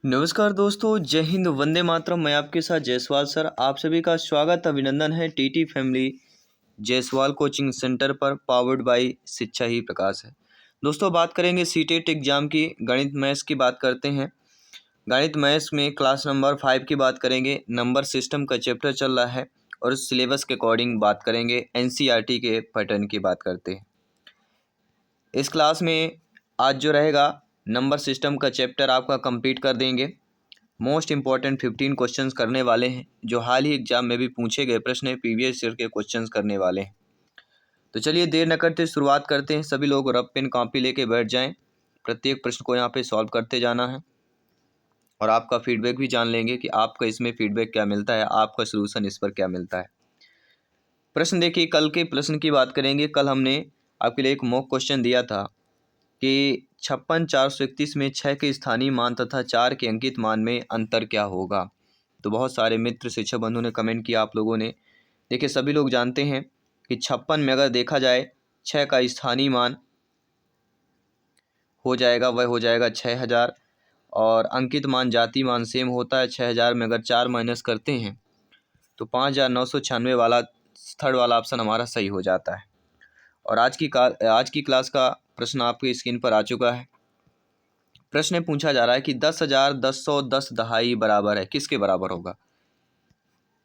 नमस्कार दोस्तों, जय हिंद, वंदे मातरम। मैं आपके साथ जायसवाल सर। आप सभी का स्वागत अभिनंदन है TT family Jaiswal coaching centre पर, पावर्ड बाय शिक्षा ही प्रकाश है। दोस्तों, बात करेंगे सीटेट एग्जाम की। गणित मैथ्स की बात करते हैं। गणित मैथ्स में क्लास नंबर 5 की बात करेंगे। नंबर सिस्टम का चैप्टर चल रहा है और सिलेबस के अकॉर्डिंग बात करेंगे। एनसीईआरटी के पैटर्न की बात करते हैं। इस क्लास में आज जो रहेगा, नंबर सिस्टम का चैप्टर आपका कंप्लीट कर देंगे। मोस्ट इंपॉर्टेंट 15 क्वेश्चंस करने वाले हैं, जो हाल ही एग्जाम में भी पूछे गए प्रश्न है, प्रीवियस ईयर के क्वेश्चंस करने वाले हैं। तो चलिए देर न करते शुरुआत करते हैं। सभी लोग रफ पेन कॉपी लेके बैठ जाएं। प्रत्येक प्रश्न को यहाँ पे सॉल्व करते जाना है और आपका फीडबैक भी जान लेंगे कि आपका इसमें फीडबैक क्या मिलता है, आपका सोल्यूशन इस पर क्या मिलता है। प्रश्न देखिए, कल के प्रश्न की बात करेंगे। कल हमने आपके लिए एक मॉक क्वेश्चन दिया था कि 56,431 में 6 के स्थानीय मान तथा 4 के अंकित मान में अंतर क्या होगा। तो बहुत सारे मित्र शिक्षक बंधु ने कमेंट किया, आप लोगों ने। देखिए, सभी लोग जानते हैं कि 56 में अगर देखा जाए 6 का स्थानीय मान हो जाएगा, वह हो जाएगा 6,000, और अंकित मान जाति मान सेम होता है। 6,000 में अगर 4 माइनस करते हैं तो 5,996 वाला थर्ड वाला ऑप्शन हमारा सही हो जाता है। और आज की क्लास का प्रश्न आपकी स्क्रीन पर आ चुका है। प्रश्न पूछा जा रहा है कि 10,1010 दहाई बराबर है, किसके बराबर होगा।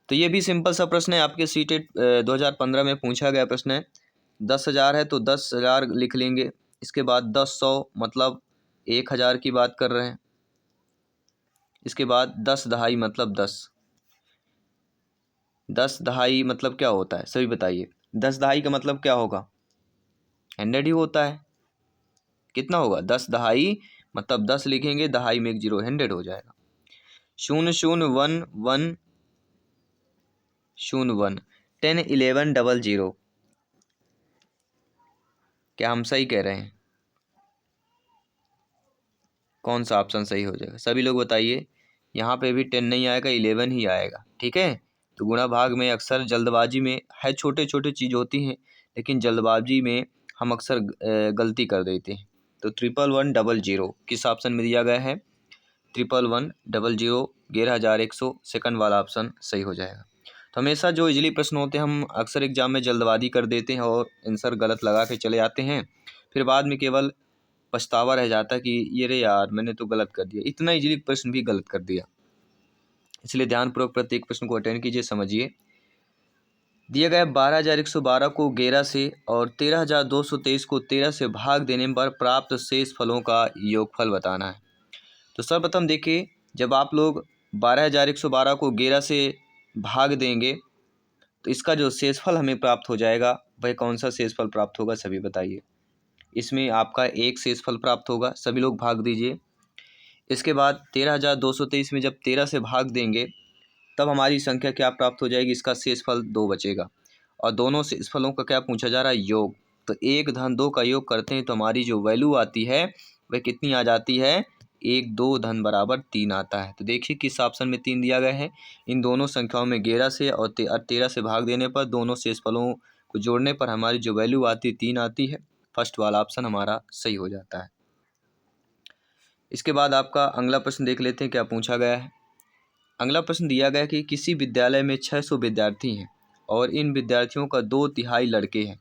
तो ये भी सिंपल सा प्रश्न है, आपके सीटेट 2015 में पूछा गया प्रश्न है। 10,000 है तो 10,000 लिख लेंगे। इसके बाद 10,100 मतलब 1,000 की बात कर रहे हैं। इसके बाद 10 दहाई मतलब 10 दहाई मतलब क्या होता है, सभी बताइए। 10 दहाई का मतलब क्या होगा, 100 ही होता है। कितना होगा, 10 दहाई मतलब 10 लिखेंगे, दहाई में एक जीरो, 100 हो जाएगा। 0011 01 10 11 00। क्या हम सही कह रहे हैं? कौन सा ऑप्शन सही हो जाएगा, सभी लोग बताइए। यहाँ पे भी 10 नहीं आएगा, 11 ही आएगा। ठीक है, तो गुणा भाग में अक्सर जल्दबाजी में है, छोटे छोटे चीज़ होती हैं, लेकिन जल्दबाजी में हम अक्सर गलती कर देते हैं। तो 11,100 किस ऑप्शन में दिया गया है? 11,100 11,100 सेकंड वाला ऑप्शन सही हो जाएगा। तो हमेशा जो इजली प्रश्न होते हैं, हम अक्सर एग्जाम में जल्दबाजी कर देते हैं और आंसर गलत लगा के चले आते हैं। फिर बाद में केवल पछतावा रह जाता है कि ये रे यार, मैंने तो गलत कर दिया, इतना इजली प्रश्न भी गलत कर दिया। इसलिए ध्यानपूर्वक प्रत्येक प्रश्न को अटेंड कीजिए, समझिए। दिया गया 12,112 को 11 से और 13,223 को 13 से भाग देने पर प्राप्त शेष फलों का योगफल बताना है। तो सर्वप्रथम देखिए, जब आप लोग 12,112 को 11 से भाग देंगे तो इसका जो शेषफल हमें प्राप्त हो जाएगा, वह कौन सा शेषफल प्राप्त होगा, सभी बताइए। इसमें आपका एक शेषफल प्राप्त होगा, सभी लोग भाग दीजिए। इसके बाद 13,223 में जब 13 से भाग देंगे तब हमारी संख्या क्या प्राप्त हो जाएगी, इसका शेषफल 2 बचेगा। और दोनों शेषफलों का क्या पूछा जा रहा है, योग। तो 1 धन 2 का योग करते हैं तो हमारी जो वैल्यू आती है वह कितनी आ जाती है, 1 2 धन बराबर 3 आता है। तो देखिए किस ऑप्शन में 3 दिया गया है। इन दोनों संख्याओं में 11 से और 13 से भाग देने पर दोनों शेषफलों को जोड़ने पर हमारी जो वैल्यू आती है 3 आती है। फर्स्ट वाला ऑप्शन हमारा सही हो जाता है। इसके बाद आपका अगला प्रश्न देख लेते हैं क्या पूछा गया है। अगला प्रश्न दिया गया कि किसी विद्यालय में 600 विद्यार्थी हैं और इन विद्यार्थियों का 2/3 लड़के हैं।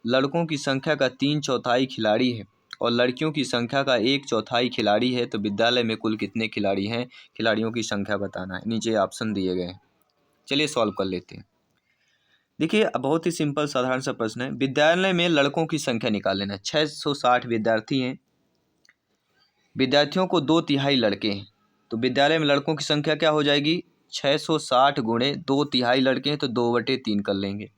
लड़कों की संख्या का 3/4 खिलाड़ी है और लड़कियों की संख्या का 1/4 खिलाड़ी है। तो विद्यालय में कुल कितने खिलाड़ी हैं, खिलाड़ियों की संख्या बताना है। नीचे ऑप्शन दिए गए हैं, चलिए सॉल्व कर लेते हैं। देखिए, बहुत ही सिंपल साधारण सा प्रश्न है। विद्यालय में लड़कों की संख्या निकाल लेना है। 660 विद्यार्थी हैं, विद्यार्थियों को 2/3 लड़के हैं। तो विद्यालय में लड़कों की संख्या क्या हो जाएगी, 660 गुणे 2/3 लड़के हैं तो 2/3 कर लेंगे।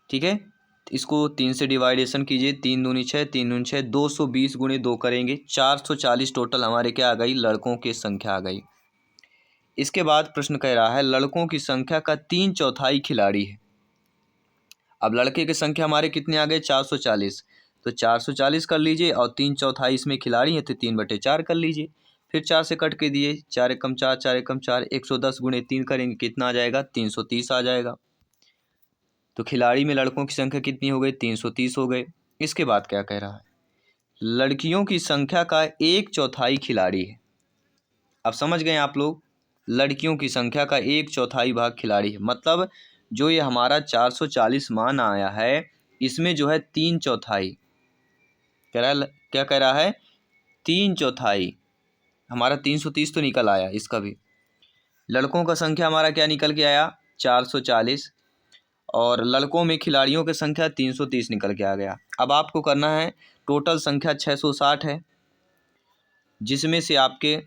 ठीक है, इसको 3 से डिवाइडेशन कीजिए, 3 दूनी 6, 3 दूनी 6, 220 गुणे 2 करेंगे, 440 टोटल हमारे क्या आ गई, लड़कों की संख्या आ गई। इसके बाद प्रश्न कह रहा है लड़कों की संख्या का 3/4 खिलाड़ी है। अब लड़के की संख्या हमारे कितने आ गए, 440। तो 440 कर लीजिए और 3/4 इसमें खिलाड़ी हैं तो 3/4 कर लीजिए। फिर 4 से कट के दिए, 4 एकम 4, 4 एकम 4, 110 गुणे 3 करेंगे, कितना आ जाएगा, 330 आ जाएगा। तो खिलाड़ी में लड़कों की संख्या कितनी हो गई, 330 हो गए। इसके बाद क्या कह रहा है, लड़कियों की संख्या का 1/4 खिलाड़ी है। अब समझ गए आप लोग, लड़कियों की संख्या का 1/4 भाग खिलाड़ी है, मतलब जो ये हमारा 440 मान आया है, इसमें जो है 3/4 कह रहा है, क्या कह रहा है, 3/4। हमारा 330 तो निकल आया, इसका भी लड़कों का संख्या हमारा क्या निकल के आया, 440, और लड़कों में खिलाड़ियों की संख्या 330 निकल के आ गया। अब आपको करना है, टोटल संख्या 660 है, जिसमें से आपके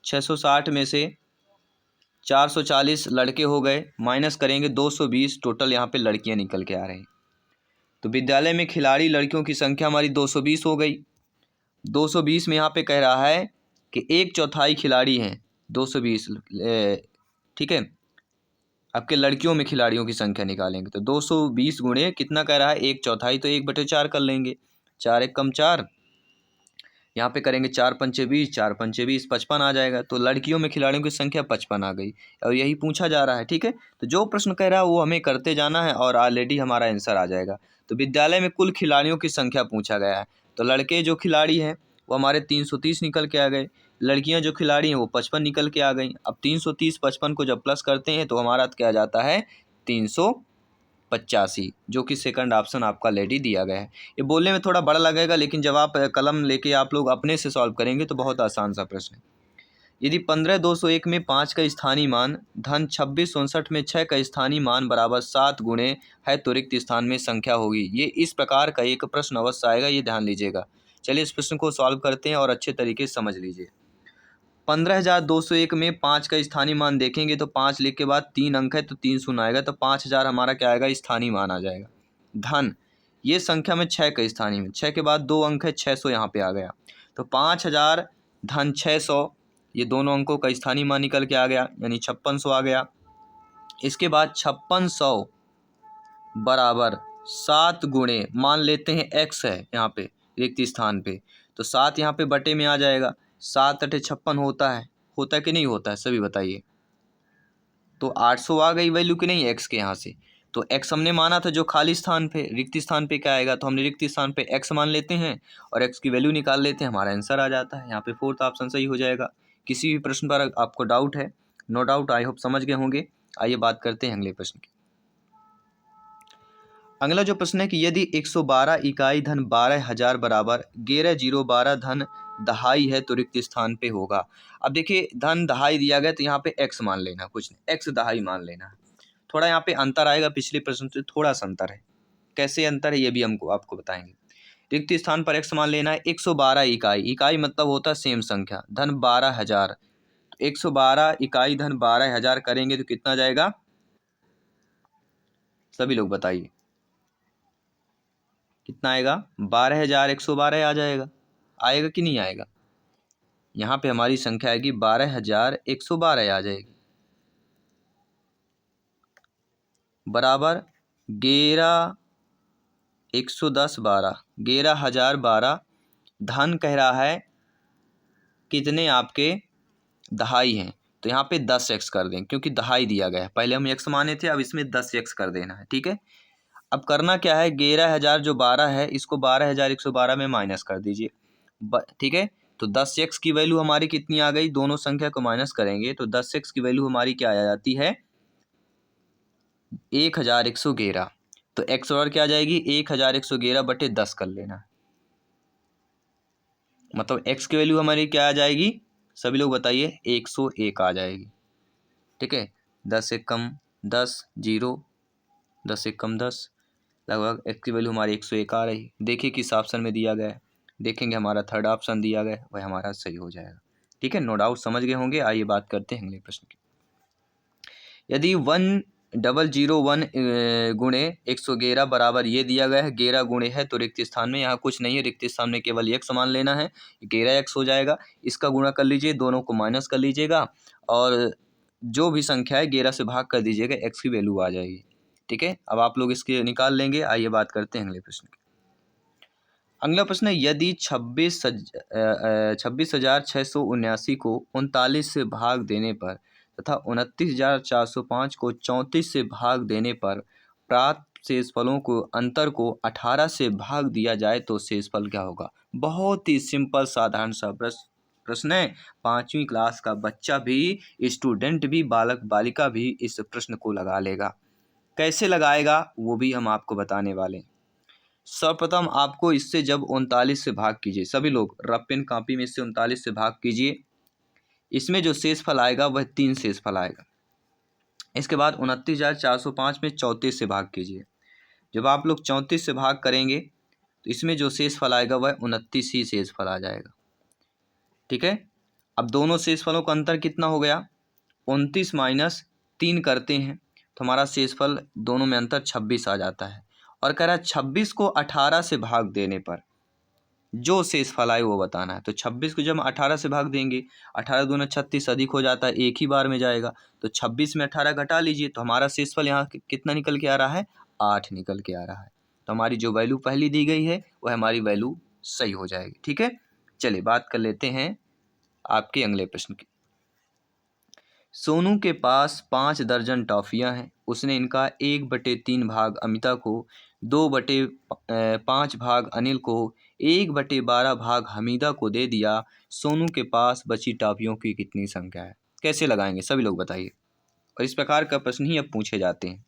660 में से 440 लड़के हो गए, माइनस करेंगे 220, टोटल यहाँ पे लड़कियाँ निकल के आ रही हैं। तो विद्यालय में खिलाड़ी लड़कियों की संख्या हमारी 220 हो गई। 220 में यहाँ पे कह रहा है कि 1/4 खिलाड़ी हैं, 220, ठीक है। आपके लड़कियों में खिलाड़ियों की संख्या निकालेंगे तो 220 गुणे कितना कह रहा है, 1/4, तो 1/4 कर लेंगे, 4 एक कम 4, यहाँ पे करेंगे 4 पंचे 20, 4 पंचे 20, 55 आ जाएगा। तो लड़कियों में खिलाड़ियों की संख्या 55 आ गई, और यही पूछा जा रहा है, ठीक है। तो जो प्रश्न कह रहा है वो हमें करते जाना है और ऑलरेडी हमारा आंसर आ जाएगा। तो विद्यालय में कुल खिलाड़ियों की संख्या पूछा गया है, तो लड़के जो खिलाड़ी हैं वो हमारे 330 निकल के आ गए, लड़कियां जो खिलाड़ी हैं वो 55 निकल के आ गई। अब 330 55 को जब प्लस करते हैं तो हमारा क्या आ जाता है, 385, जो कि सेकंड ऑप्शन आपका लेडी दिया गया है। ये बोलने में थोड़ा बड़ा लगेगा, लेकिन जब आप कलम लेके आप लोग अपने से सॉल्व करेंगे तो बहुत आसान सा प्रश्न है। यदि 15,201 में 5 का स्थानीय मान धन 26,59 में 6 का स्थानीय मान बराबर 7 गुणे है तो रिक्त स्थान में संख्या होगी। ये इस प्रकार का एक प्रश्न अवश्य आएगा, ये ध्यान लीजिएगा। चलिए इस प्रश्न को सॉल्व करते हैं और अच्छे तरीके से समझ लीजिए। 15,201 में 5 का स्थानीय मान देखेंगे तो 5 लिख के बाद 3 अंक है तो 3 शून्य आएगा, तो 5,000 हमारा क्या आएगा, स्थानीय मान आ जाएगा। धन ये संख्या में 6 का स्थानीय में, 6 के बाद 2 अंक है, 600 यहाँ पे आ गया, तो 5,000 धन 600, ये दोनों अंकों का स्थानीय मान निकल के आ गया, यानी 5600 आ गया। इसके बाद 5600 बराबर 7 गुणे, मान लेते हैं x है यहाँ पे रिक्त स्थान पे, तो 7 यहाँ पे बटे में आ जाएगा, 7 अठे 56 होता है कि नहीं होता है, सभी बताइए। तो 800 आ गई वैल्यू कि नहीं x के यहाँ से, तो x हमने माना था जो खाली स्थान पे, रिक्त स्थान पे क्या आएगा, तो हमने रिक्त स्थान पे x मान लेते हैं और x की वैल्यू निकाल लेते हैं, हमारा आंसर आ जाता है। यहाँ पे फोर्थ ऑप्शन सही हो जाएगा। किसी भी प्रश्न पर आपको डाउट है, नो डाउट, आई होप समझ गए होंगे। आइए बात करते हैं अगले प्रश्न की। अगला जो प्रश्न है कि यदि 112 इकाई धन 12,000 बराबर 11,012 धन दहाई है तो रिक्त स्थान पे होगा। अब देखिए धन दहाई दिया गया तो यहाँ पे x मान लेना, कुछ नहीं, x दहाई मान लेना। थोड़ा यहाँ पे अंतर आएगा, पिछले प्रश्न से थोड़ा सा अंतर है। कैसे अंतर है ये भी हमको आपको बताएंगे। रिक्त स्थान पर x मान लेना है। 112 इकाई, इकाई मतलब होता है सेम संख्या, धन 12,000, 112 इकाई धन 12,000 करेंगे तो कितना जाएगा, सभी लोग बताइए कितना आएगा, 12,112 आ जाएगा। आएगा कि नहीं आएगा, यहाँ पे हमारी संख्या आएगी 12,112 आ जाएगी, बराबर 11,110 धन कह रहा है कितने आपके दहाई हैं, तो यहाँ पे 10x कर दें क्योंकि दहाई दिया गया है, पहले हम x माने थे, अब इसमें 10x कर देना है, ठीक है। अब करना क्या है, 11,000 जो 12 है इसको 12,112 में माइनस कर दीजिए, ठीक है। तो 10x की वैल्यू हमारी कितनी आ गई, दोनों संख्या को माइनस करेंगे तो 10x की वैल्यू हमारी क्या आ जाती है, 1,111, तो x और क्या आ जाएगी, 1,111 बटे 10 कर लेना, मतलब x की वैल्यू हमारी क्या आ जाएगी, सभी लोग बताइए, 101 आ जाएगी, ठीक है। 10 एक कम 10, 0, 10 एक कम 10, लगभग x की वैल्यू हमारी 101 आ रही। देखिए किस ऑप्शन में दिया गया है, देखेंगे हमारा थर्ड ऑप्शन दिया गया है, वह हमारा सही हो जाएगा, ठीक है। नो डाउट समझ गए होंगे। आइए बात करते हैं अगले प्रश्न की। यदि 1001 गुणे 111 बराबर ये दिया गया है 11 गुणे है तो रिक्त स्थान में यहाँ कुछ नहीं है, रिक्त स्थान में केवल x मान लेना है, 11x हो जाएगा, इसका गुणा कर लीजिए, दोनों को माइनस कर लीजिएगा और जो भी संख्या है 11 से भाग कर दीजिएगा, x की वैल्यू आ जाएगी, ठीक है। अब आप लोग इसके निकाल लेंगे। आइए बात करते हैं अगले प्रश्न की। अगला प्रश्न है यदि 26,679 को 39 से भाग देने पर तथा 29,405 को 34 से भाग देने पर प्राप्त शेषफलों को अंतर को 18 से भाग दिया जाए तो शेषफल क्या होगा। बहुत ही सिंपल साधारण सा प्रश्न है। 5वीं क्लास का बच्चा भी, स्टूडेंट भी, बालक बालिका भी इस प्रश्न को लगा लेगा। कैसे लगाएगा वो भी हम आपको बताने वाले हैं। सर्वप्रथम आपको इससे जब 39 से भाग कीजिए, सभी लोग रफ पेन कापी में इससे 39 से भाग कीजिए, इसमें जो शेषफल आएगा वह 3 शेषफल आएगा। इसके बाद 29,405 में 34 से भाग कीजिए। जब आप लोग 34 से भाग करेंगे तो इसमें जो शेषफल आएगा वह 29 ही शेषफल आ जाएगा। ठीक है, अब दोनों शेषफलों का अंतर कितना हो गया, 29 माइनस 3 करते हैं तो हमारा शेषफल दोनों में अंतर 26 आ जाता है। और कह रहा है 26 को 18 से भाग देने पर जो शेषफल आए वो बताना है। तो 26 को जब हम 18 से भाग देंगे, 18 दूना 36 अधिक हो जाता है, एक ही बार में जाएगा, तो 26 में 18 घटा लीजिए तो हमारा शेषफल यहाँ कितना निकल के आ रहा है, 8 निकल के आ रहा है। तो हमारी जो वैल्यू पहली दी गई है वह हमारी वैल्यू सही हो जाएगी। ठीक है, चलिए बात कर लेते हैं आपके अगले प्रश्न की। सोनू के पास 5 दर्जन टॉफियां हैं। उसने इनका 1/3 भाग अमिता को, 2/5 भाग अनिल को, 1/12 भाग हमीदा को दे दिया। सोनू के पास बची टॉफियों की कितनी संख्या है? कैसे लगाएंगे सभी लोग बताइए। और इस प्रकार का प्रश्न ही अब पूछे जाते हैं।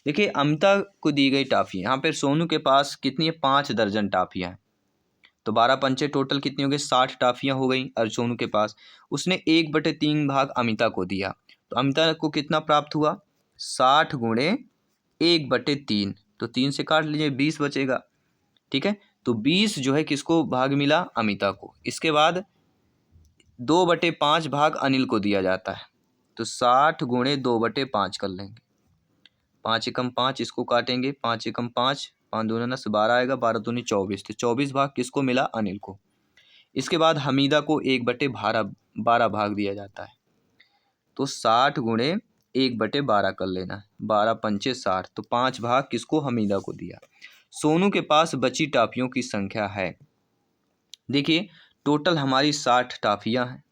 देखिए, अमिता को दी गई टॉफियाँ, यहाँ पर सोनू के पास कितनी है, 5 दर्जन टॉफियाँ हैं। तो 12 पंचे टोटल कितनी हो गई, 60 टॉफियाँ हो गई और सोनू के पास। उसने 1/3 भाग अमिता को दिया, तो अमिता को कितना प्राप्त हुआ, 60 गुणे 1/3, तो 3 से काट लीजिए 20 बचेगा। ठीक है, तो 20 जो है किसको भाग मिला, अमिता को। इसके बाद 2/5 भाग अनिल को दिया जाता है, तो 60 गुणे 2/5 कर लेंगे, 5 एकम 5, इसको काटेंगे, 5 एकम 5, 5 दूना 10, 12 आएगा, 12 दूनी 24, तो 24 भाग किसको मिला, अनिल को। इसके बाद हमीदा को 1/12 भाग दिया जाता है, तो 60 गुणे 1/12 कर लेना है, 12 पंचे 60, तो 5 भाग किसको, हमीदा को दिया। सोनू के पास बची टॉफियों की संख्या है। देखिए, टोटल हमारी 60 टॉफियाँ हैं,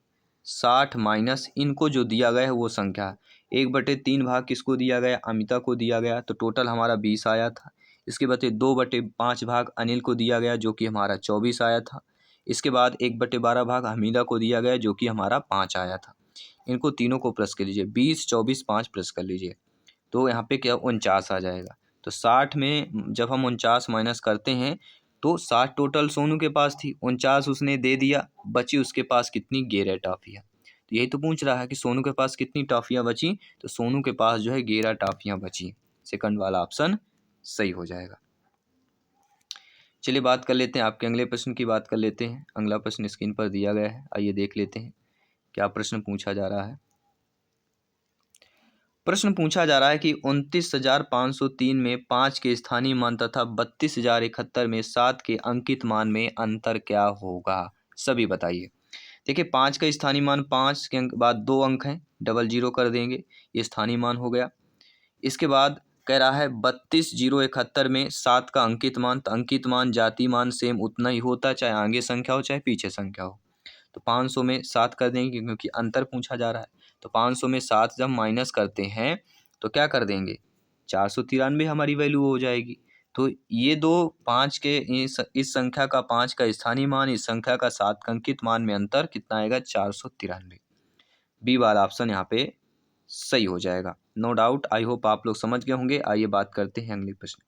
60 माइनस इनको जो दिया गया है वो संख्या, 1/3 भाग किसको दिया गया, अमिता को दिया गया, तो टोटल हमारा 20 आया था। इसके बाद 2/5 भाग अनिल को दिया गया जो कि हमारा 24 आया था। इसके बाद 1/12 भाग हमीदा को दिया गया जो कि हमारा 5 आया था। इनको तीनों को प्लस कर लीजिए, 20, 24, 5 प्लस कर लीजिए, तो यहाँ पे क्या 49 आ जाएगा। तो 60 में जब हम 49 माइनस करते हैं तो 60 टोटल सोनू के पास थी, 49 उसने दे दिया, बची उसके पास कितनी, 11 टॉफियाँ। तो यही तो पूछ रहा है कि सोनू के पास कितनी टॉफियाँ बची, तो सोनू के पास जो है 11 टॉफियाँ बची। सेकंड वाला ऑप्शन सही हो जाएगा। चलिए बात कर लेते हैं आपके अगले प्रश्न की, बात कर लेते हैं। अगला प्रश्न स्क्रीन पर दिया गया है, आइए देख लेते हैं क्या प्रश्न पूछा जा रहा है। प्रश्न पूछा जा रहा है कि 29,503 में 5 के स्थानीय मान तथा 32,071 में 7 के अंकित मान में अंतर क्या होगा, सभी बताइए। देखिए, 5 का स्थानीय मान, 5 के अंक बाद 2 अंक हैं, डबल जीरो कर देंगे, ये स्थानीय मान हो गया। इसके बाद कह रहा है 32,071 में 7 का अंकित मान, तो अंकित मान जाति मान सेम उतना ही होता है, चाहे आगे संख्या हो चाहे पीछे संख्या हो। तो 500 में 7 कर देंगे क्योंकि अंतर पूछा जा रहा है। तो 500 में 7 जब माइनस करते हैं तो क्या कर देंगे, 493 हमारी वैल्यू हो जाएगी। तो ये दो 5 के इस संख्या का 5 का स्थानीय मान, इस संख्या का 7 का अंकित मान में अंतर कितना आएगा, 493। बी वाला ऑप्शन यहाँ पे सही हो जाएगा। नो डाउट, आई होप आप लोग समझ गए होंगे। आइए बात करते हैं अगले प्रश्न की।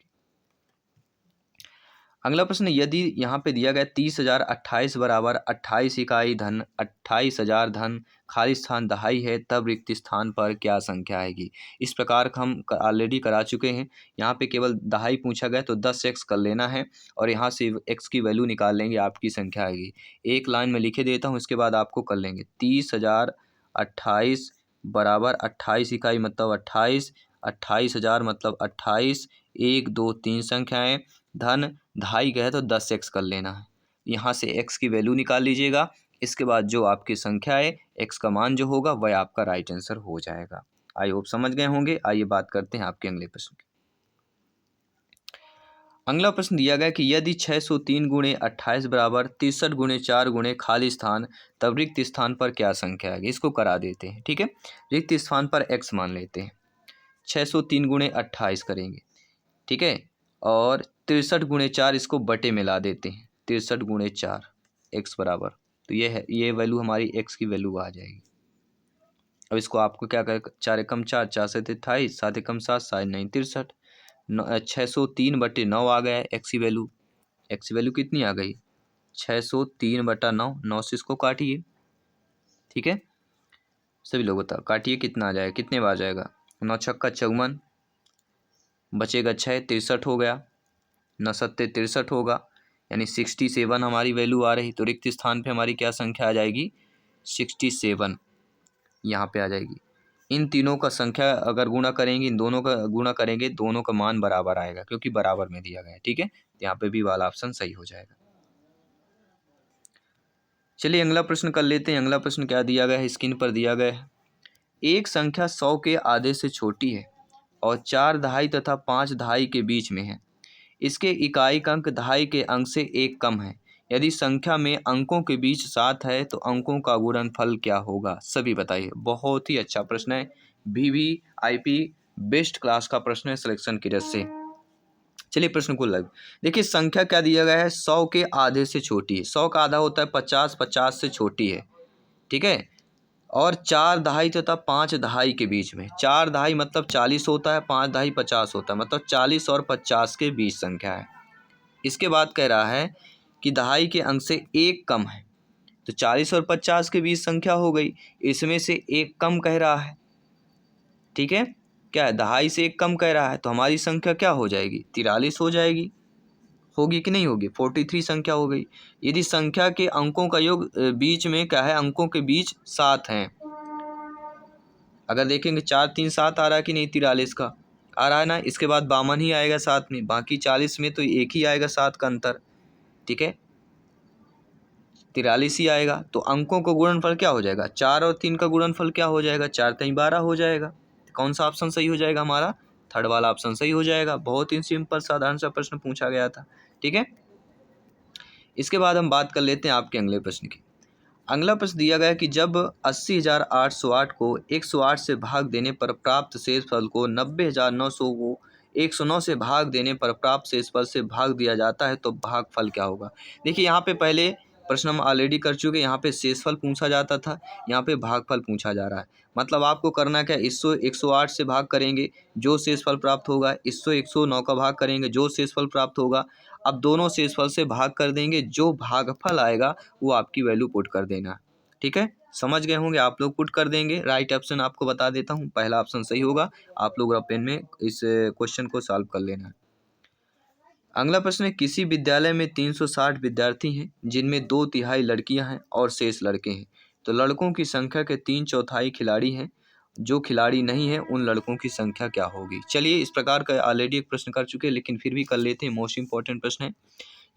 अगला प्रश्न, यदि यहाँ पे दिया गया 30,028 बराबर 28 इकाई धन 28,000 धन खाली स्थान दहाई है, तब रिक्त स्थान पर क्या संख्या आएगी। इस प्रकार का हम ऑलरेडी करा चुके हैं। यहाँ पे केवल दहाई पूछा गया तो 10x कर लेना है और यहाँ से x की वैल्यू निकाल लेंगे, आपकी संख्या आएगी। एक लाइन में लिखे देता हूँ, इसके बाद आपको कर लेंगे। 30,028 बराबर 28 इकाई मतलब 28, 28,000 मतलब 28, 1 2 3 संख्याएँ धन ढाई गए तो 10x कर लेना है। यहाँ से x की वैल्यू निकाल लीजिएगा। इसके बाद जो आपकी संख्या है, x का मान जो होगा वह आपका राइट आंसर हो जाएगा। आई होप समझ गए होंगे। आइए बात करते हैं आपके अगले प्रश्न की। अगला प्रश्न दिया गया कि यदि 603 गुणे 28 बराबर 63 गुणे 4 गुणे खाली स्थान, तब रिक्त स्थान पर क्या संख्या आएगी। इसको करा देते हैं। ठीक है, रिक्त स्थान पर x मान लेते हैं, 603 गुणे 28 करेंगे, ठीक है, और 63 गुणे 4 इसको बटे में ला देते हैं, 63 गुणे 4 एक्स बराबर, तो ये है, ये वैल्यू हमारी एक्स की वैल्यू आ जाएगी। अब इसको आपको क्या कर, 4 एकम 4, 4 से 28, 7 एकम 7, 7 9 63, 603/9 आ गया है एक्स की वैल्यू। एक्स की वैल्यू कितनी आ गई? 603/9। 9 से इसको काटिए, ठीक है, सभी लोग बताओ काटिए कितना आ जाएगा, कितने बार जाएगा? 9 छक्का 54, बचेगा 6, 63 हो गया, 9 सत्ते 63 होगा, यानी 67 हमारी वैल्यू आ रही। तो रिक्त स्थान पे हमारी क्या संख्या आ जाएगी? 67 यहाँ पे आ जाएगी। इन तीनों का संख्या अगर गुणा करेंगे, इन दोनों का गुणा करेंगे, दोनों का मान बराबर आएगा क्योंकि बराबर में दिया गया है, ठीक है। यहाँ पे भी वाला ऑप्शन सही हो जाएगा। चलिए अगला प्रश्न कर लेते हैं। अगला प्रश्न क्या दिया गया है, स्क्रीन पर दिया गया है। एक संख्या 100 के आधे से छोटी है और 4 दहाई तथा 5 दहाई के बीच में है। इसके इकाई अंक दहाई के अंक से 1 कम है। यदि संख्या में अंकों के बीच 7 है तो अंकों का गुणनफल क्या होगा? सभी बताइए। बहुत ही अच्छा प्रश्न है, VVIP बेस्ट क्लास का प्रश्न है सिलेक्शन की वजह से। चलिए प्रश्न को लग देखिए, संख्या क्या दिया गया है? 100 के आधे से छोटी है। 100 का आधा होता है 50, 50 से छोटी है, ठीक है। और 4 दहाई तथा 5 दहाई के बीच में, 4 दहाई मतलब 40 होता है, 5 दहाई 50 होता है, मतलब 40 और 50 के बीच संख्या है। इसके बाद कह रहा है कि दहाई के अंक से 1 कम है, तो 40 और 50 के बीच संख्या हो गई, इसमें से 1 कम कह रहा है, ठीक है। क्या है? दहाई से 1 कम कह रहा है, तो हमारी संख्या क्या हो जाएगी? 43 हो जाएगी। होगी कि नहीं होगी? 43 संख्या हो गई। यदि संख्या के अंकों का योग बीच में क्या है? अंकों के बीच 7 हैं। अगर देखेंगे 4 3 7 आ रहा है कि नहीं? 43 का आ रहा है ना। इसके बाद 52 ही आएगा साथ में, बाकी 40 में तो एक ही आएगा 7 का अंतर, ठीक है, 43 ही आएगा। तो अंकों का गुणनफल क्या हो जाएगा? 4 और 3 का गुणनफल क्या हो जाएगा? 4 3 12 हो जाएगा। कौन सा ऑप्शन सही हो जाएगा हमारा? थर्ड वाला ऑप्शन सही हो जाएगा। बहुत ही सिंपल साधारण सा प्रश्न पूछा गया था, ठीक है। इसके बाद हम बात कर लेते हैं आपके अगले प्रश्न की। अगला प्रश्न दिया गया कि जब 80,808 को 108 से भाग देने पर प्राप्त शेषफल को 90,900 को 109 से भाग देने पर प्राप्त शेषफल से भाग दिया जाता है तो भागफल क्या होगा? देखिए यहाँ पे पहले प्रश्न हम ऑलरेडी कर चुके, यहाँ पे शेषफल पूछा जाता था, यहाँ पे भागफल पूछा जा रहा है। मतलब आपको करना क्या है? इसको 108 से भाग करेंगे, जो शेषफल प्राप्त होगा, इसको 109 का भाग करेंगे, जो शेषफल प्राप्त होगा। अब दोनों शेषफल से भाग कर देंगे, जो भागफल आएगा वो आपकी वैल्यू पुट कर देना, ठीक है। समझ गए होंगे आप लोग, पुट कर देंगे। राइट ऑप्शन आपको बता देता हूँ, पहला ऑप्शन सही होगा। आप लोग पेन में इस क्वेश्चन को सॉल्व कर लेना है। अगला प्रश्न है, किसी विद्यालय में 360 विद्यार्थी हैं जिनमें 2/3 लड़कियां हैं और शेष लड़के हैं। तो लड़कों की संख्या के 3/4 खिलाड़ी हैं, जो खिलाड़ी नहीं है उन लड़कों की संख्या क्या होगी? चलिए इस प्रकार का ऑलरेडी एक प्रश्न कर चुके हैं, लेकिन फिर भी कर लेते हैं, मोस्ट इंपॉर्टेंट प्रश्न है।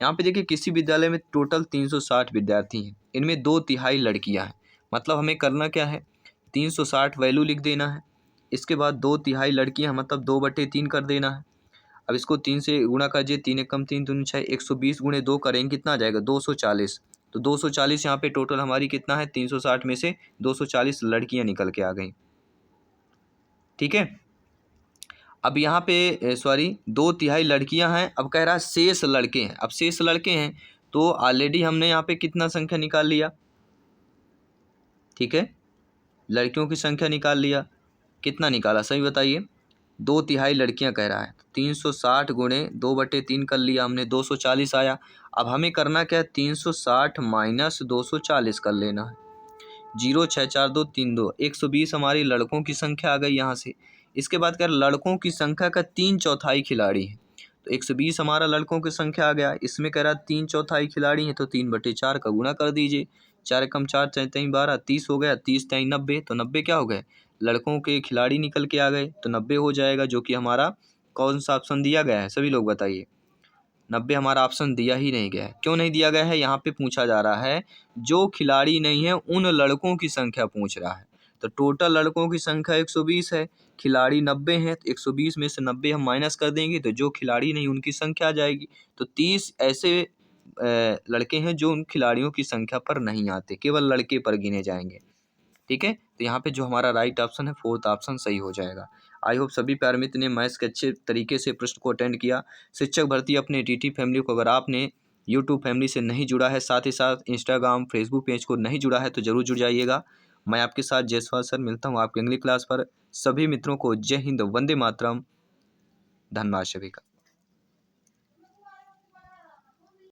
यहाँ पे देखिए, किसी विद्यालय में टोटल 360 विद्यार्थी हैं, इनमें 2/3 लड़कियां हैं। मतलब हमें करना क्या है? 360 वैल्यू लिख देना है, इसके बाद 2/3 लड़कियां, मतलब 2/3 कर देना है। अब इसको 3 से गुणा कीजिए, 3 एकम 3 दूनी 6, 120 गुणे 2 करेंगे, कितना आ जाएगा? 240। तो 240 यहाँ पे टोटल हमारी कितना है? 360 में से 240 लड़कियां निकल के आ गई, ठीक है। अब यहाँ पे सॉरी 2/3 लड़कियां हैं, अब कह रहा है शेष लड़के हैं। अब शेष लड़के हैं तो ऑलरेडी हमने यहाँ पे कितना संख्या निकाल लिया, ठीक है, लड़कियों की संख्या निकाल लिया। कितना निकाला सही बताइए? 2/3 लड़कियां कह रहा है, 360 गुणे 2/3 कर लिया हमने, 240 आया। अब हमें करना क्या है? 360 माइनस 240 कर लेना है। 0 6 4 2 3 2, 120 हमारी लड़कों की संख्या आ गई यहाँ से। इसके बाद क्या? लड़कों की संख्या का 3/4 खिलाड़ी है, तो 120 हमारा लड़कों की संख्या आ गया। इसमें कह रहा 3/4 खिलाड़ी हैं, तो 3/4 का गुणा कर दीजिए। 4 एकम 4, 4 3 12, 30 हो गया, 30 3 90, तो 90 क्या हो गए? लड़कों के खिलाड़ी निकल के आ गए, तो 90 हो जाएगा, जो कि हमारा कौन सा ऑप्शन दिया गया है? सभी लोग बताइए। 90 हमारा ऑप्शन दिया ही नहीं गया है। क्यों नहीं दिया गया है? यहाँ पे पूछा जा रहा है जो खिलाड़ी नहीं है उन लड़कों की संख्या पूछ रहा है। तो टोटल लड़कों की संख्या 120 है, खिलाड़ी 90 हैं, तो 120 में से 90 हम माइनस कर देंगे, तो जो खिलाड़ी नहीं उनकी संख्या आ जाएगी। तो 30 ऐसे लड़के हैं जो उन खिलाड़ियों की संख्या पर नहीं आते, केवल लड़के पर गिने जाएंगे, ठीक है। तो यहाँ पे जो हमारा राइट ऑप्शन है, फोर्थ ऑप्शन सही हो जाएगा। आई होप सभी प्यारे मित्र ने मैथ्स के अच्छे तरीके से प्रश्न को अटेंड किया। शिक्षक भर्ती अपने टीटी फैमिली को अगर आपने यूट्यूब फैमिली से नहीं जुड़ा है, साथ ही साथ इंस्टाग्राम फेसबुक पेज को नहीं जुड़ा है, तो ज़रूर जुड़ जाइएगा। मैं आपके साथ जयसवाल सर मिलता हूँ आपके अगली क्लास पर। सभी मित्रों को जय हिंद, वंदे मातरम। धन्यवाद सभी का।